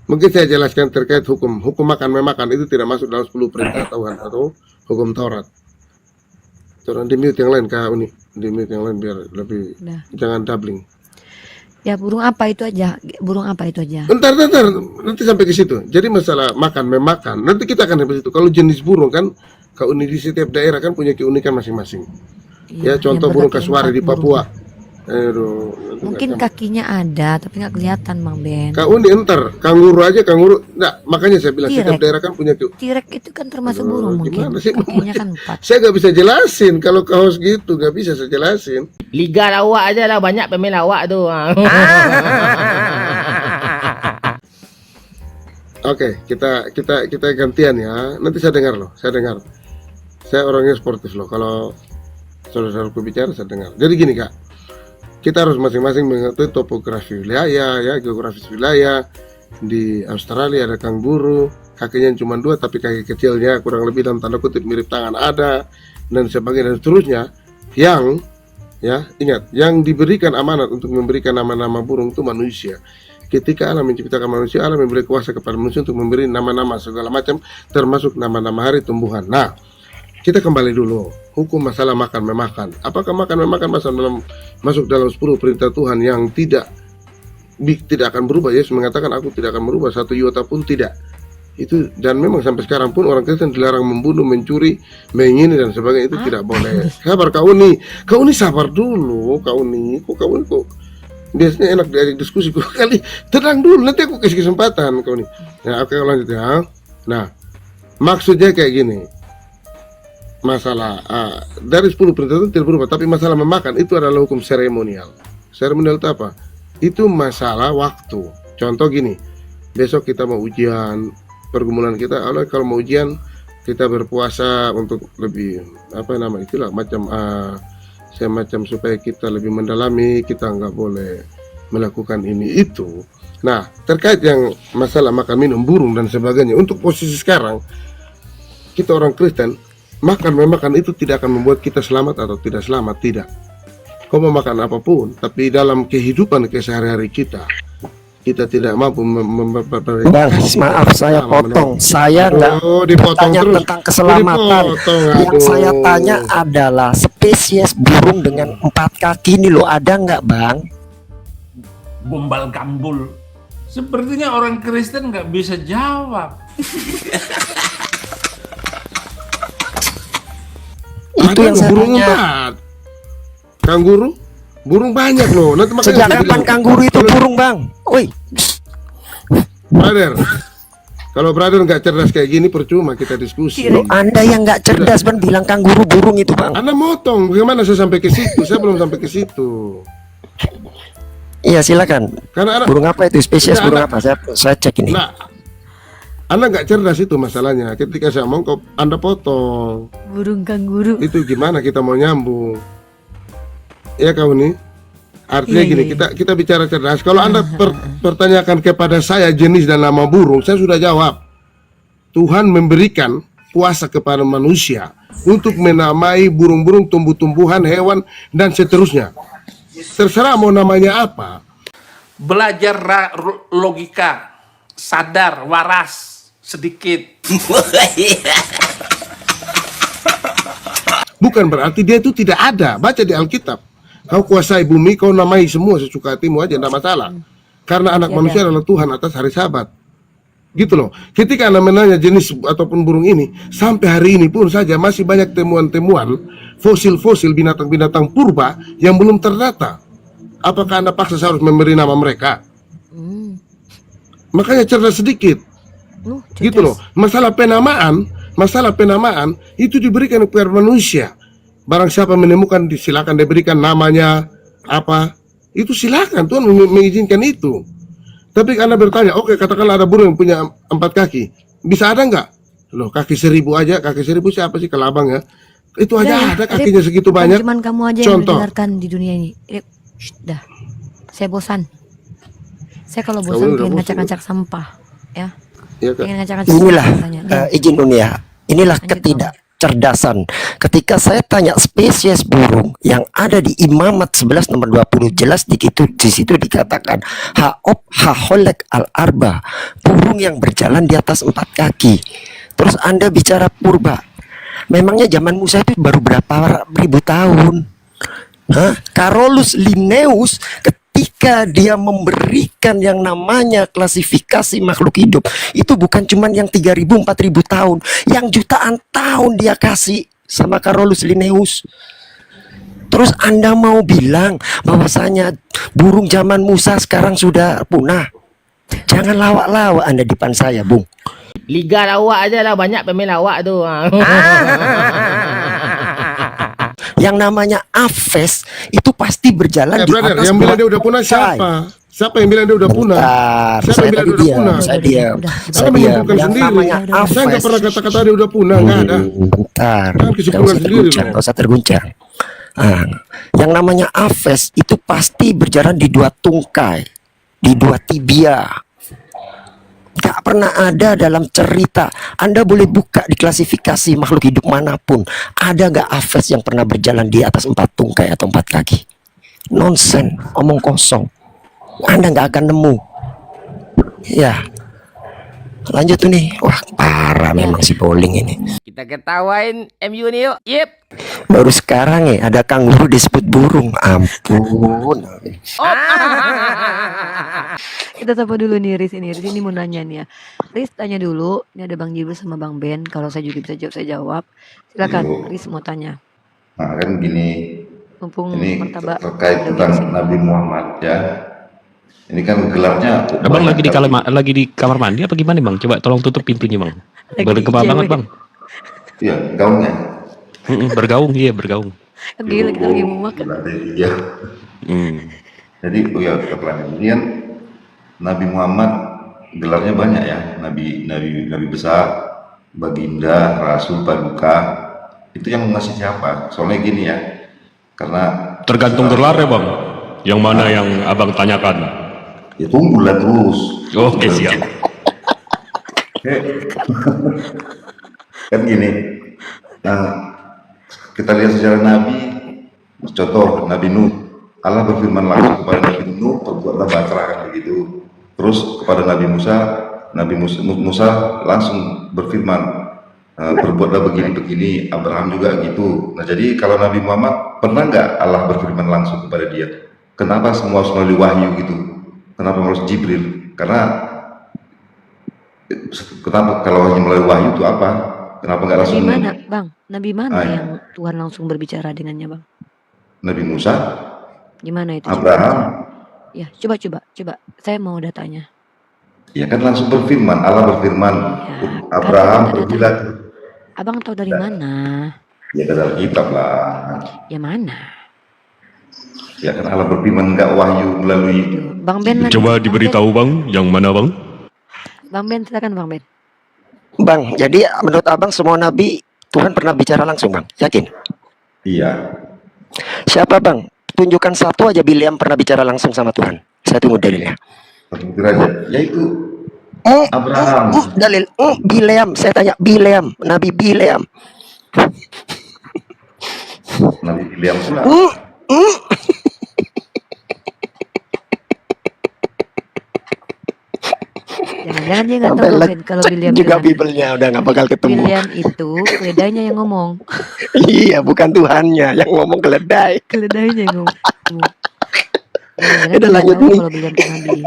Mungkin saya jelaskan terkait hukum. Hukum makan memakan itu tidak masuk dalam 10 perintah Tuhan atau hukum Taurat. Jangan di mute yang lain Kak Uni. Di mute yang lain biar lebih Udah. jangan doubling. Ya burung apa itu aja? Burung apa itu aja? Bentar, nanti sampai ke situ. Jadi masalah makan memakan, nanti kita akan sampai situ. Kalau jenis burung kan, Kak Uni di setiap daerah kan punya keunikan masing-masing. Ya, contoh yang burung berkaki kasuari 4 di Papua. Aduh, Mungkin kakinya ada tapi nggak kelihatan, Bang Ben. Kak Uni entar, kanguru aja kanguru. Nah, makanya saya bilang setiap Tirek. daerah kan punya Tirek itu kan termasuk Aduh, burung mungkin. gimana sih? Kakinya kan 4. Saya nggak bisa jelasin kalau kaos gitu, nggak bisa saya jelasin. Liga lawak aja lah, banyak pemain lawak tu. Oke, kita gantian ya. Nanti saya dengar loh, saya dengar. Saya orangnya sportif loh. Kalau saudara-saudaraku bicara saya dengar. Jadi gini Kak, kita harus masing-masing mengetahui topografi wilayah, ya geografis wilayah. Di Australia ada kanguru, kakinya cuma 2 tapi kaki kecilnya kurang lebih dalam tanda kutip mirip tangan ada dan sebagainya dan seterusnya. Yang ya ingat, yang diberikan amanat untuk memberikan nama-nama burung itu manusia. Ketika Allah menciptakan manusia, Allah memberi kuasa kepada manusia untuk memberi nama-nama segala macam, termasuk nama-nama hari tumbuhan. Nah, kita kembali dulu hukum masalah makan memakan. Apakah makan memakan masuk dalam 10 perintah Tuhan yang tidak akan berubah? Yesus mengatakan aku tidak akan berubah, 1 iota pun tidak. Itu dan memang sampai sekarang pun orang Kristen dilarang membunuh, mencuri, mengini dan sebagainya itu tidak boleh. Sabar Kak Uni sabar dulu Kak Uni. Kok biasanya enak diajak diskusi kali tenang dulu, nanti aku kasih kesempatan Kak Uni. Ya oke lanjut ya. Nah maksudnya kayak gini, masalah dari 10 perintah itu tidak berubah, tapi masalah memakan itu adalah hukum seremonial. Seremonial itu apa? Itu masalah waktu. Contoh gini, besok kita mau ujian, pergumulan kita, kalau mau ujian kita berpuasa untuk lebih itulah macam semacam supaya kita lebih mendalami, kita nggak boleh melakukan ini itu. Nah terkait yang masalah makan minum burung dan sebagainya, untuk posisi sekarang kita orang Kristen makan memakan itu tidak akan membuat kita selamat atau tidak selamat, tidak. Kau mau makan apapun, tapi dalam kehidupan kesehari-hari kita tidak mampu Bang, maaf saya potong. Saya nggak dipotong bertanya terus. tentang keselamatan. Dipotong, Yang aduh. saya tanya adalah spesies burung dengan 4 kaki ini loh, ada nggak Bang? Gombal gambul. Sepertinya orang Kristen nggak bisa jawab. Itu yang saya burung tanya. 4. Kanguru, burung banyak loh. Nanti makanya Sejak saya kapan bilang, kanguru itu burung Bang? Woi, brother, kalau brother nggak cerdas kayak gini percuma kita diskusi. loh, Anda yang nggak cerdas Bang bilang kanguru burung itu Bang. Anda motong, bagaimana saya sampai ke situ? Saya belum sampai ke situ. Iya silakan. Karena Anda, Burung apa itu? Spesies Nah, burung apa? Saya cek ini. nah, Anda nggak cerdas itu masalahnya. Ketika saya ngomong, kok Anda potong. Burung kanguru. Itu gimana kita mau nyambung? Ya kau nih. Artinya Iya, gini, iya. kita bicara cerdas. Kalau Anda pertanyakan kepada saya jenis dan nama burung, saya sudah jawab. Tuhan memberikan kuasa kepada manusia untuk menamai burung-burung, tumbuh-tumbuhan, hewan, dan seterusnya. Terserah mau namanya apa. Belajar logika, sadar, waras, sedikit. Bukan berarti dia itu tidak ada. Baca di Alkitab. Kau kuasai bumi, kau namai semua sesuka hatimu aja, tidak masalah. Karena anak manusia adalah Tuhan atas hari Sabat. Gitu loh. Ketika Anda menanya jenis ataupun burung ini, sampai hari ini pun saja masih banyak temuan-temuan fosil-fosil binatang-binatang purba yang belum terdata. Apakah Anda paksa saya harus memberi nama mereka? Makanya cerdas sedikit. Gitu loh. Masalah penamaan itu diberikan kepada manusia. Barang siapa menemukan, silakan diberikan namanya apa, itu silakan, Tuhan mengizinkan itu. Tapi Anda bertanya, oke, katakanlah ada burung yang punya 4 kaki, bisa ada nggak? Loh, kaki 1000 aja, kaki 1000 siapa sih, kelabang ya? Itu aja ada kakinya segitu banyak. Cuman kamu aja yang mendengarkan di dunia ini. Dah, saya bosan. Saya kalau bosan pengen ngacak-ngacak sampah, ya. Iya, Kak. Pengen ngacak-ngacak Inilah sampah. izin Unia. Inilah ketidakcerdasan. Ketika saya tanya spesies burung yang ada di Imamat 11 nomor 20, jelas di situ dikatakan haop haholek al arba, burung yang berjalan di atas 4 kaki. Terus Anda bicara purba. Memangnya zaman Musa itu baru berapa ribu tahun? Carolus Linnaeus ketika dia memberikan yang namanya klasifikasi makhluk hidup, itu bukan cuman yang 3000 4000 tahun, yang jutaan tahun dia kasih sama Carolus Linnaeus. Terus Anda mau bilang bahwasanya burung zaman Musa sekarang sudah punah? Jangan lawak-lawak Anda di depan saya, Bung. Liga lawak aja lah, banyak pemain lawak tu. Yang namanya Aves itu pasti berjalan di Brother, atas yang bilang dia dua udah punah tungkai. siapa? Siapa yang bilang dia udah punah? Bentar, Siapa saya yang bilang tadi dia udah diam, punah? saya diam, Anda saya diam. menyimpulkan Yang sendiri. namanya Saya nggak Aves. pernah kata-kata dia udah punah, nggak ada. Bentar, Jangan nggak kesimpulan usah sendiri terguncang, loh. nggak usah terguncang. Yang namanya Aves itu pasti berjalan di 2 tungkai, di 2 tibia. Gak pernah ada dalam cerita. Anda boleh buka di klasifikasi makhluk hidup manapun, ada gak Aves yang pernah berjalan di atas 4 tungkai atau 4 kaki? Nonsen, omong kosong. Anda gak akan nemu. Ya, lanjut tuh nih. Wah, parah memang si Bowling ini. Kita ketawain MU nih yuk. Yep. Baru sekarang ya ada kanguru disebut burung. Ampun. Kita sapa dulu nih Riz ini. Riz ini mau nanya nih ya. Riz tanya dulu. Ini ada Bang Jibril sama Bang Ben. Kalau saya juga bisa jawab, saya jawab. Silakan, Riz mau tanya. Nah, kan gini, Mumpung ini martabak terkait ada tentang di sini. Nabi Muhammad ya. Ini kan gelarnya Abang banyak lagi di kali. lagi di kamar mandi apa gimana bang? Coba tolong tutup pintunya bang. Lagi Bergema cewek. banget bang. Iya, gaungnya. Bergaung, iya bergaung. Gila, kita lagi mau makan. Iya. Hmm. Jadi ya kemudian Nabi Muhammad gelarnya banyak ya, nabi besar, baginda, rasul, paduka. Itu yang ngasih siapa? Soalnya gini ya. Karena Tergantung gelar ya bang. Yang mana yang abang tanyakan? ya tunggulah terus. Oke siap. Kan gini. Nah, kita lihat sejarah Nabi. Contoh Nabi Nuh. Allah berfirman langsung kepada Nabi Nuh, perbuatlah batra kan begitu. Terus kepada Nabi Musa langsung berfirman, berbuatlah begini-begini. Abraham juga gitu. Nah jadi kalau Nabi Muhammad pernah nggak Allah berfirman langsung kepada dia? Kenapa semua harus melalui wahyu gitu? Kenapa harus Jibril? Karena kenapa kalau hanya melalui wahyu itu apa? Kenapa nggak Nabi langsung mana, Bang? Nabi mana iya. yang Tuhan langsung berbicara dengannya, Bang? Nabi Musa, Gimana itu? Abraham? Ya, coba. Saya mau datanya. Ya kan langsung berfirman, Allah berfirman, Ya, Abraham kan ada pergilah. Abang tahu dari mana? Ya ke dalam kitab lah. Ya mana? Ya kan Allah berfirman nggak wahyu melalui. Bang Ben mana? Coba diberitahu bang, yang mana bang? Bang Ben, silakan Bang Ben. Bang, jadi menurut abang semua nabi Tuhan pernah bicara langsung, Bang? Yakin? Iya. Siapa, Bang? Tunjukkan satu aja Bileam pernah bicara langsung sama Tuhan. Saya tunggu dalilnya. Pikir aja. Ya itu Abraham. Dalil. Bileam. Saya tanya Bileam. Nabi Bileam. Nabi William pula. Jangan-jangan dia nggak tahu Sampai Ben, kalau lecek William juga Tuhan. Bibelnya udah nggak bakal ketemu. William itu keledainya yang ngomong. Iya, bukan Tuhannya yang ngomong keledai. Keledainya yang ngomong. Jangan-jangan Udah dia nggak lanjut tahu nih. kalau William itu nabi.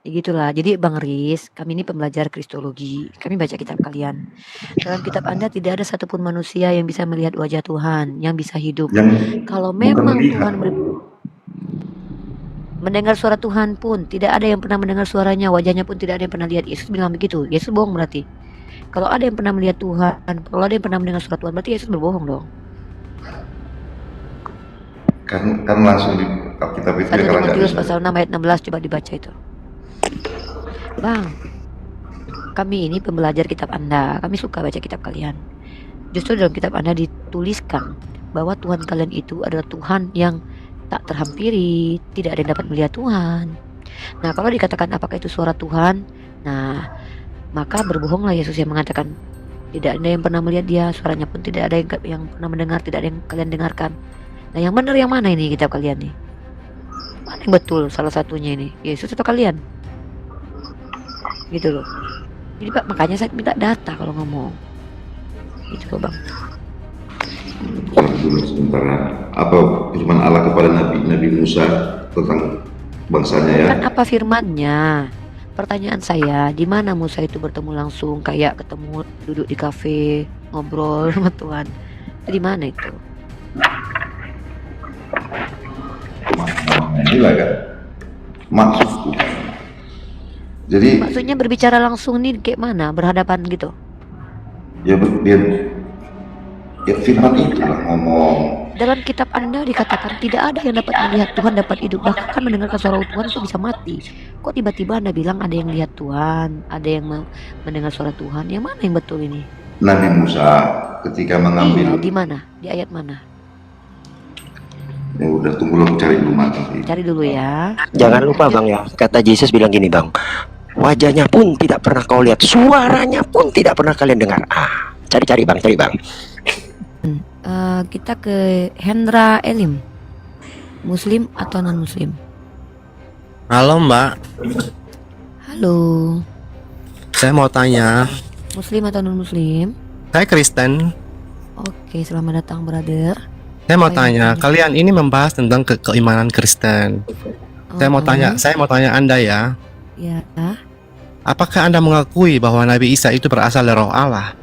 Ya gitulah. Jadi Bang Riz, kami ini pembelajar Kristologi. Kami baca kitab kalian. Dalam kitab Anda tidak ada satupun manusia yang bisa melihat wajah Tuhan, yang bisa hidup. Kalau memang Tuhan mendengar suara Tuhan pun tidak ada yang pernah mendengar suaranya, wajahnya pun tidak ada yang pernah lihat. Yesus bilang begitu. Yesus bohong berarti. Kalau ada yang pernah melihat Tuhan, kalau ada yang pernah mendengar suara Tuhan, berarti Yesus berbohong dong. Kan langsung di Alkitab itu 1 ya kalau Timotius pasal 6 ayat 16, coba dibaca itu. Bang, kami ini pembelajar kitab Anda. Kami suka baca kitab kalian. Justru dalam kitab Anda dituliskan bahwa Tuhan kalian itu adalah Tuhan yang tak terhampiri, tidak ada yang dapat melihat Tuhan. Nah, kalau dikatakan apakah itu suara Tuhan, nah maka berbohonglah Yesus yang mengatakan tidak ada yang pernah melihat dia, suaranya pun tidak ada yang pernah mendengar, tidak ada yang kalian dengarkan. Nah, yang benar yang mana ini kitab kalian nih? Mana yang betul salah satunya ini? Yesus atau kalian? Gitu loh. Jadi Pak, makanya saya minta data kalau ngomong. Gitu loh Bang. dulu sebentar. Apa firman Allah kepada Nabi Musa tentang bangsanya ya? Kan apa firmannya? Pertanyaan saya, di mana Musa itu bertemu langsung kayak ketemu duduk di kafe ngobrol sama Tuhan? Itu di mana itu? Inilah kan maksudku. Jadi Maksudnya berbicara langsung nih kayak mana? Berhadapan gitu? ya firman itulah ngomong. Dalam kitab Anda dikatakan tidak ada yang dapat melihat Tuhan, dapat hidup, bahkan mendengarkan suara Tuhan itu bisa mati. Kok tiba-tiba Anda bilang ada yang lihat Tuhan, ada yang mendengar suara Tuhan? Yang mana yang betul ini? Nabi Musa ketika Iya, mengambil di mana? Di ayat mana? ya udah tunggu lo cari dulu mati. Cari dulu ya. Jangan lupa Bang ya, kata Yesus bilang gini Bang, wajahnya pun tidak pernah kau lihat, suaranya pun tidak pernah kalian dengar. Cari-cari Bang, cari Bang. Kita ke Hendra Elim. Muslim atau non Muslim? Halo Mbak, Halo. saya mau tanya. Muslim atau non Muslim? Saya Kristen. Oke, selamat datang brother. Saya mau tanya, kalian ini membahas tentang keimanan Kristen. Saya mau tanya Anda ya. Ya. Apakah Anda mengakui bahwa Nabi Isa itu berasal dari Roh Allah?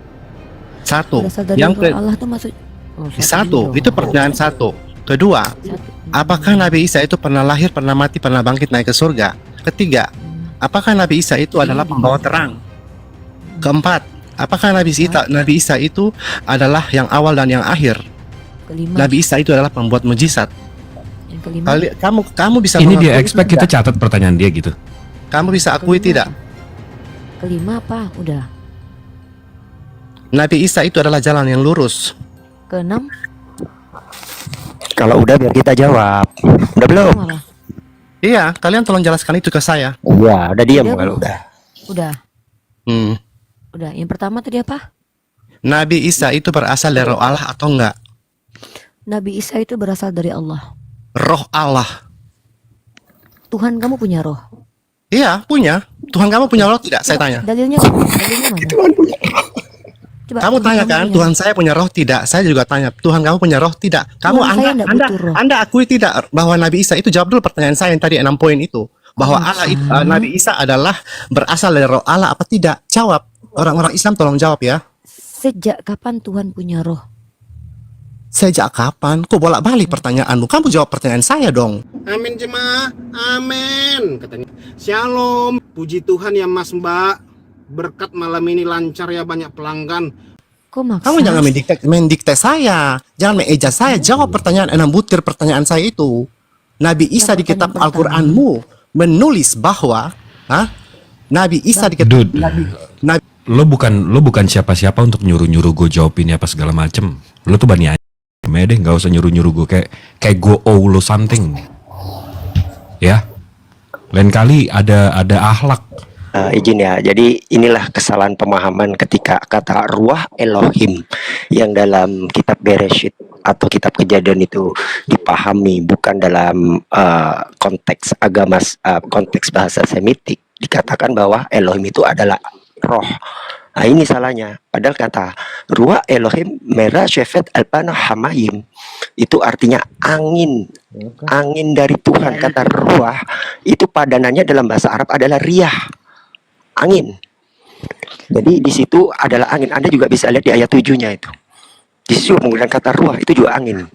Satu. Berasal dari Yang Roh Allah tuh maksud satu, itu pertanyaan satu. Kedua, apakah Nabi Isa itu pernah lahir, pernah mati, pernah bangkit naik ke surga? Ketiga, apakah Nabi Isa itu adalah pembawa terang? Keempat, apakah Nabi Isa itu adalah yang awal dan yang akhir? Kelima. Nabi Isa itu adalah pembuat mujizat. Yang kelima. Kamu bisa Ini dia mengakui expect tidak? kita catat pertanyaan dia gitu. Kamu bisa akui tidak? Kelima apa? Udah. Nabi Isa itu adalah jalan yang lurus. Keenam. Kalau udah biar kita jawab. Udah belum? Malah. Iya, kalian tolong jelaskan itu ke saya. Iya, udah diam Udah, kalau Bang. udah. Udah. Hmm. Udah. Yang pertama tadi apa? Nabi Isa itu berasal dari Roh Allah atau enggak? Nabi Isa itu berasal dari Allah. Roh Allah. Tuhan kamu punya roh. Iya, punya. Tuhan kamu punya roh tidak? Saya tanya. Dalilnya mana? Coba, Kamu tanya kamu kan, punya. Tuhan saya punya roh tidak? Saya juga tanya, Tuhan kamu punya roh tidak? Kamu Tuhan saya nggak butuh roh. Anda akui tidak bahwa Nabi Isa itu, jawab dulu pertanyaan saya yang tadi 6 poin itu, bahwa Allah itu, Nabi Isa adalah berasal dari roh Allah apa tidak? Jawab. Orang-orang Islam tolong jawab ya. Sejak kapan Tuhan punya roh? Sejak kapan? Kok bolak-balik pertanyaanmu? Kamu jawab pertanyaan saya dong. Amin jemaah, amin katanya. Shalom, puji Tuhan ya Mas Mbak. Berkat malam ini lancar ya, banyak pelanggan. Kok maksa? Kamu jangan mendikte saya. Jangan mengeja saya. Jawab pertanyaan 6 butir pertanyaan saya itu. Nabi Isa di kitab Al-Qur'anmu menulis bahwa Nabi Isa di kitab Nabi Lo bukan siapa-siapa untuk nyuruh-nyuruh gue jawab ini apa segala macem. Lo tuh bani aja deh, nggak usah nyuruh-nyuruh gue kayak gue owe lo something. Ya. Lain kali ada akhlak. Izin ya, jadi inilah kesalahan pemahaman ketika kata ruah Elohim yang dalam kitab Bereshit atau kitab Kejadian itu dipahami bukan dalam konteks agama, konteks bahasa Semitik. Dikatakan bahwa Elohim itu adalah roh. Nah ini salahnya. Padahal kata ruah Elohim merah syefet alpana hamayim itu artinya angin, angin dari Tuhan. Kata ruah itu padanannya dalam bahasa Arab adalah riyah, angin. Jadi di situ adalah angin. Anda juga bisa lihat di ayat 7-nya itu. Di situ menggunakan kata ruah itu juga angin.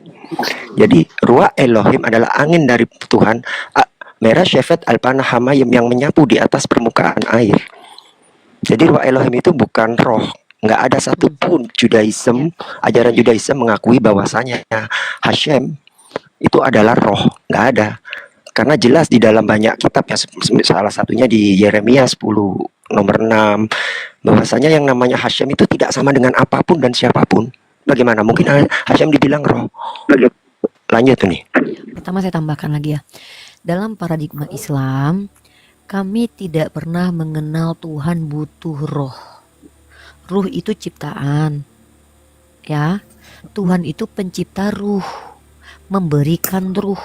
Jadi ruah Elohim adalah angin dari Tuhan. Merah syefet alpana hamayim yang menyapu di atas permukaan air. Jadi ruah Elohim itu bukan roh. Nggak ada satupun Judaism, ajaran Judaism mengakui bahwasanya Hashem itu adalah roh. Nggak ada. Karena jelas di dalam banyak kitab, yang salah satunya di Yeremia 10 nomor 6, bahwasanya yang namanya Hashem itu tidak sama dengan apapun dan siapapun. Bagaimana mungkin Hashem dibilang roh? Lanjut nih. Pertama saya tambahkan lagi ya. Dalam paradigma Islam, kami tidak pernah mengenal Tuhan butuh roh. Ruh itu ciptaan. Ya. Tuhan itu pencipta ruh, memberikan ruh,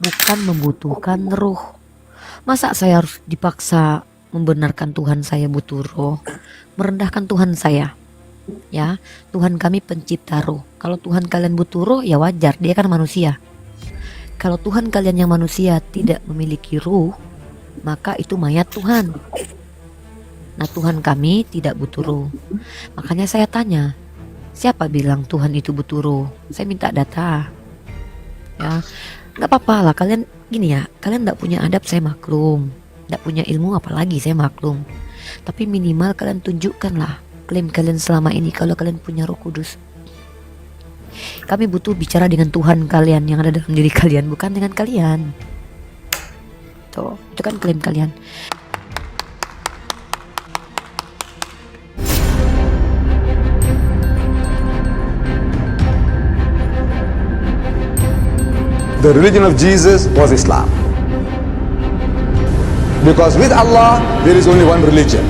bukan membutuhkan ruh. Masa saya harus dipaksa membenarkan Tuhan saya butuh roh, merendahkan Tuhan saya? Ya, Tuhan kami pencipta roh. Kalau Tuhan kalian butuh roh, ya wajar, dia kan manusia. Kalau Tuhan kalian yang manusia tidak memiliki ruh, maka itu mayat Tuhan. Nah, Tuhan kami tidak butuh ruh. Makanya saya tanya, siapa bilang Tuhan itu butuh ruh? Saya minta data. Ya, nggak apa-apa lah kalian gini ya, kalian nggak punya adab saya maklum, nggak punya ilmu apalagi saya maklum. Tapi minimal kalian tunjukkanlah klaim kalian selama ini kalau kalian punya Roh Kudus. Kami butuh bicara dengan Tuhan kalian yang ada dalam diri kalian, bukan dengan kalian. Tuh, itu kan klaim kalian. The religion of Jesus was Islam. Because with Allah, there is only one religion.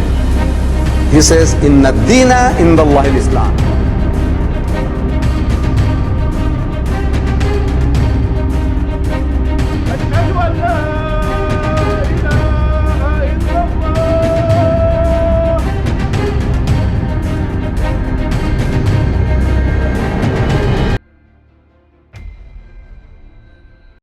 He says, Inna dina indallahi al-Islam.